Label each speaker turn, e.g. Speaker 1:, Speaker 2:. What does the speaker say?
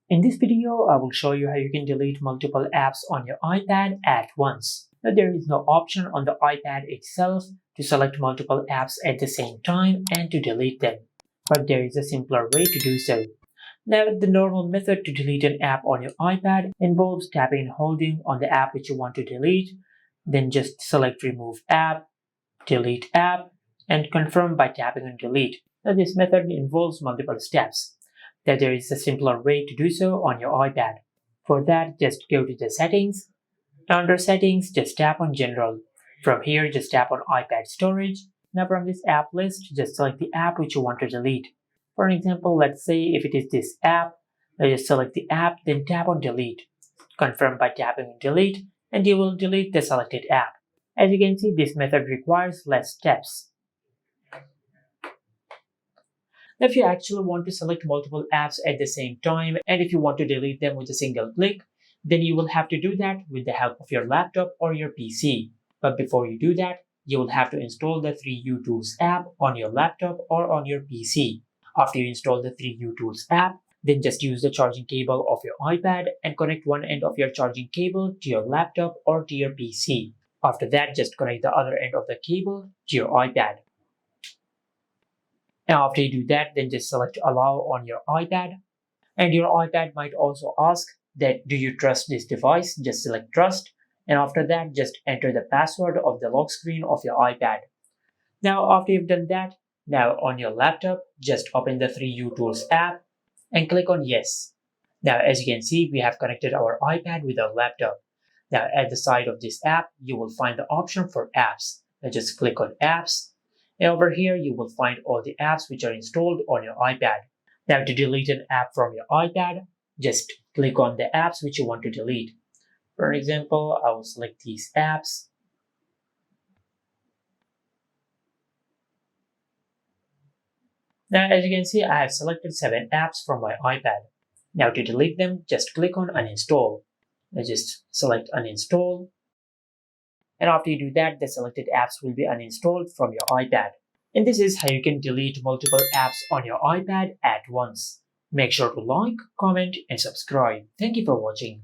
Speaker 1: In this video, I will show you how you can delete multiple apps on your iPad at once. Now, there is no option on the iPad itself to select multiple apps at the same time and to delete them, but there is a simpler way to do so. Now, the normal method to delete an app on your iPad involves tapping and holding on the app which you want to delete, then just select Remove App, Delete App, and confirm by tapping on Delete. Now, this method involves multiple steps. That there is a simpler way to do so on your iPad. For that, just go to the Settings. Under Settings, just tap on General. From here, just tap on iPad Storage. Now from this app list, just select the app which you want to delete. For an example, let's say if it is this app, just select the app, then tap on Delete. Confirm by tapping on Delete, and you will delete the selected app. As you can see, this method requires less steps. Now, if you actually want to select multiple apps at the same time, and if you want to delete them with a single click, then you will have to do that with the help of your laptop or your PC. But before you do that, you will have to install the 3U Tools app on your laptop or on your PC. After you install the 3U Tools app, then just use the charging cable of your iPad and connect one end of your charging cable to your laptop or to your PC. After that, just connect the other end of the cable to your iPad. Now, after you do that, then just select Allow on your iPad. And your iPad might also ask that do you trust this device? Just select Trust. And after that, just enter the password of the lock screen of your iPad. Now, after you've done that, now on your laptop, just open the 3U Tools app and click on Yes. Now, as you can see, we have connected our iPad with our laptop. Now, at the side of this app, you will find the option for Apps. Now, just click on Apps. And over here, you will find all the apps which are installed on your iPad. Now, to delete an app from your iPad, just click on the apps which you want to delete. For example, I will select these apps. Now, as you can see, I have selected 7 apps from my iPad. Now, to delete them, just click on Uninstall. Now, just select Uninstall. And after you do that, the selected apps will be uninstalled from your iPad. And this is how you can delete multiple apps on your iPad at once. Make sure to like, comment, and subscribe. Thank you for watching.